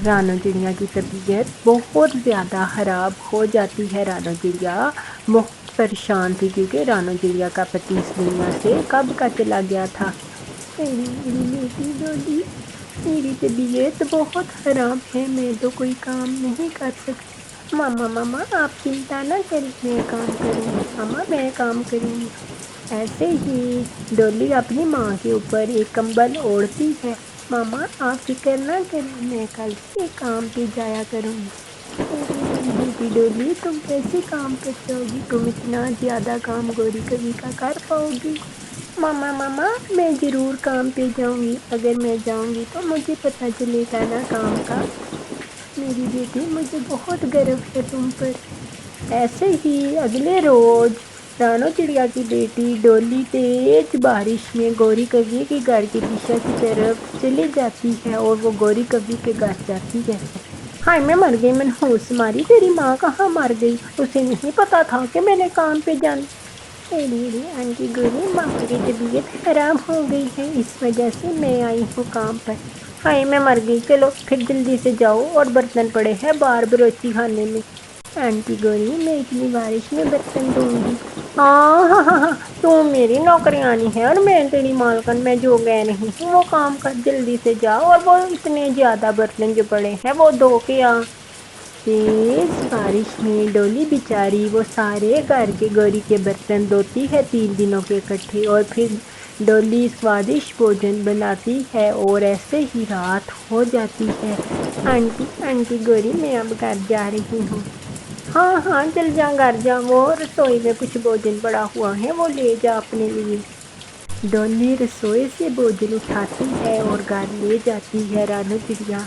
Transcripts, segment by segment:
رانو چڑیا کی طبیعت بہت زیادہ خراب ہو جاتی ہے۔ رانو چڑیا بہت پریشان تھی کیونکہ رانو چڑیا کا پتی اس دنیا سے کب کا چلا گیا تھا۔ میری بیٹی ڈولی، میری طبیعت بہت خراب ہے، میں تو کوئی کام نہیں کر سکتی۔ ماما آپ چنتا نہ کریں، میں کام کروں گی، ماما میں کام کروں گی۔ ایسے ہی ڈولی اپنی ماں کے اوپر ایک کمبل اوڑھتی ہے۔ ماما آپ فکر نہ کریں، میں کل سے کام پہ جایا کروں گی۔ میری بیٹی ڈولی، تم کیسے کام پر جاؤ گی؟ تم اتنا زیادہ کام گوری کبھی کا کر پاؤ گی؟ ماما میں ضرور کام پہ جاؤں گی، اگر میں جاؤں گی تو مجھے پتہ چلے گا نا کام کا۔ میری بیٹی مجھے بہت گرو ہے تم پر۔ ایسے ہی اگلے روز رانو چڑیا کی بیٹی ڈولی تیز بارش میں گوری کوی کے گھر کی دشا کی طرف چلی جاتی ہے اور وہ گوری کوی کے گھر جاتی ہے۔ ہائے میں مر گئی منحوس ماری، تیری ماں کہاں مر گئی؟ اسے نہیں پتا تھا کہ میں نے کام پہ جانا؟ ارے آنٹی گوری، ماما کی طبیعت خراب ہو گئی ہے، اس وجہ سے میں آئی ہوں کام پر۔ ہائے میں مر گئی، چلو پھر جلدی سے جاؤ اور برتن پڑے ہیں باہر باورچی خانے میں۔ آنٹی گوری میں اتنی بارش میں برتن دھوں گی؟ ہاں تم میری نوکرانی ہے اور میں تیری مالکن، میں جو گئے نہیں ہوں وہ کام کر، جلدی سے جا اور وہ اتنے زیادہ برتن جو پڑے ہیں وہ دھو کے آ۔ تیز بارش میں ڈولی بیچاری وہ سارے گھر کے گوری کے برتن دھوتی ہے 3 دنوں کے اکٹھے، اور پھر ڈولی سوادشٹ بھوجن بناتی ہے اور ایسے ہی رات ہو جاتی ہے۔ آنٹی گوری میں اب گھر جا رہی ہوں۔ ہاں چل جا گھر جا، وہ رسوئی میں کچھ بھوجن پڑا ہوا ہے وہ لے جا اپنے لیے۔ ڈولی رسوئی سے بھوجن اٹھاتی ہے اور گھر لے جاتی ہے۔ رانو چڑیا،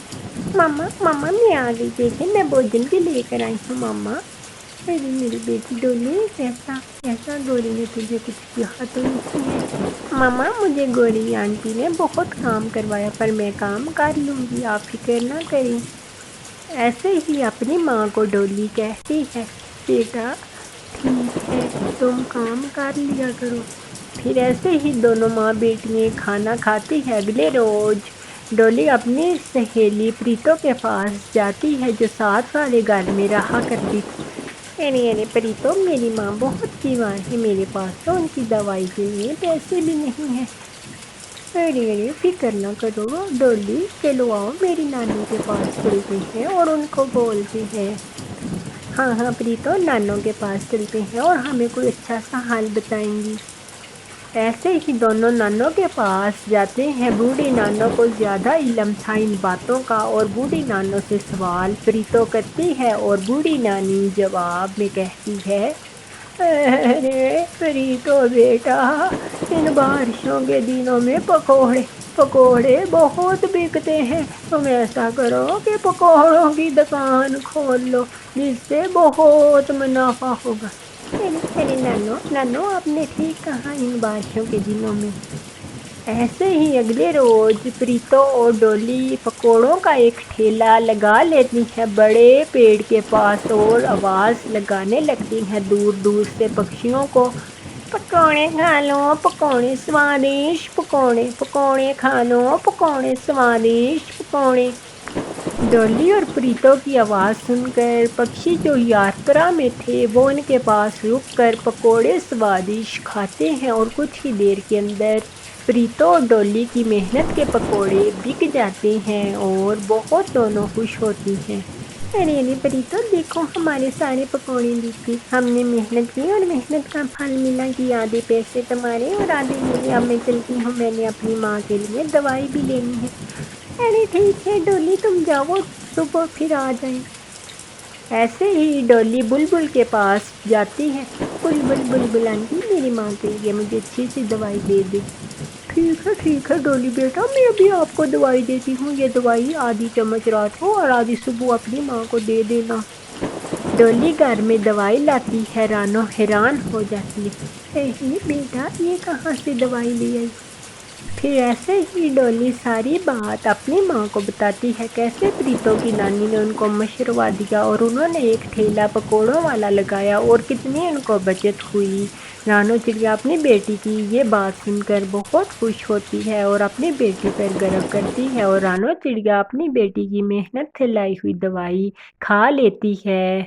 ماما میں آ گئی، دیکھیں میں بھوجن بھی لے کر آئی ہوں ماما۔ ارے میری بیٹی ڈولی، ایسا گوری نے تجھے کچھ کہا تو نہیں ہے؟ ماما مجھے گوری آنٹی نے بہت کام کروایا پر میں کام کر لوں گی، آپ فکر نہ کریں۔ ایسے ہی اپنی ماں کو ڈولی کہتی ہے، بیٹا ٹھیک ہے تم کام کر لیا کرو۔ پھر ایسے ہی دونوں ماں بیٹیاں کھانا کھاتی ہے۔ اگلے روز ڈولی اپنی سہیلی پریتو کے پاس جاتی ہے جو ساتھ والے گھر میں رہا کرتی تھی۔ ارے پریتو، میری ماں بہت بیمار ہے، میرے پاس تو ان کی دوائی کے لیے پیسے بھی نہیں ہیں۔ ارے فکر نہ کرو ڈولی، چلو آؤ میری نانی کے پاس چلتے ہیں اور ان کو بولتے ہیں۔ ہاں پریتو، نانوں کے پاس چلتے ہیں اور ہمیں کوئی اچھا سا حل بتائیں گی۔ ایسے ہی دونوں نانوں کے پاس جاتے ہیں۔ بوڑھی نانوں کو زیادہ علم تھا ان باتوں کا اور بوڑھی نانوں سے سوال پریتو کرتی ہے اور بوڑھی نانی جواب میں کہتی ہے، ارے پریتو بیٹا، ان بارشوں کے دنوں میں پکوڑے بہت بکتے ہیں، تم ایسا کرو کہ پکوڑوں کی دکان کھول لو جس سے بہت منافع ہوگا۔ ارے نانو آپ نے ٹھیک کہا، ان بارشوں کے دنوں میں۔ ایسے ہی اگلے روز پریتو اور ڈولی پکوڑوں کا ایک ٹھیلا لگا لیتی ہیں بڑے پیڑ کے پاس اور آواز لگانے لگتی ہیں دور دور سے پکشیوں کو، پکوڑے کھا لو، پکوڑے سوادشٹ پکوڑے کھا لو، پکوڑے سوادشٹ پکوڑے۔ ڈولی اور پریتو کی آواز سن کر پکشی جو یاترا میں تھے وہ ان کے پاس رک کر پکوڑے سوادشٹ کھاتے ہیں اور کچھ ہی دیر کے اندر پریتو اور ڈولی کی محنت کے پکوڑے بک جاتے ہیں اور بہت دونوں خوش ہوتی ہیں۔ ارے پریتو دیکھو، ہمارے سارے پکوڑے بک گئے، ہم نے محنت کی اور محنت کا پھل ملا کہ آدھے پیسے تمہارے اور آدھے میرے، اب میں چلتی ہوں، میں نے اپنی ماں کے لیے دوائی بھی لینی ہے۔ ارے ٹھیک ہے ڈولی، تم جاؤ، صبح پھر آ جائیں۔ ایسے ہی ڈولی بلبل کے پاس جاتی ہے، بلبل آنٹی، میری ماں کے لیے مجھے اچھی سی دوائی دے دے۔ ٹھیک ہے ڈولی بیٹا، میں ابھی آپ کو دوائی دیتی ہوں، یہ دوائی آدھی چمچ رات کو اور آدھی صبح اپنی ماں کو دے دینا۔ ڈولی گھر میں دوائی لاتی ہے، رانو حیران ہو جاتی ہے، بیٹا یہ کہاں سے دوائی لے آئی؟ پھر ایسے ہی ڈولی ساری بات اپنی ماں کو بتاتی ہے، کیسے پریتو کی نانی نے ان کو مشورہ دیا اور انہوں نے ایک ٹھیلا پکوڑوں والا لگایا اور کتنی ان کو بچت ہوئی۔ رانو چڑیا اپنی بیٹی کی یہ بات سن کر بہت خوش ہوتی ہے اور اپنی بیٹی پر گرو کرتی ہے، اور رانو چڑیا اپنی بیٹی کی محنت سے لائی ہوئی دوائی کھا لیتی ہے۔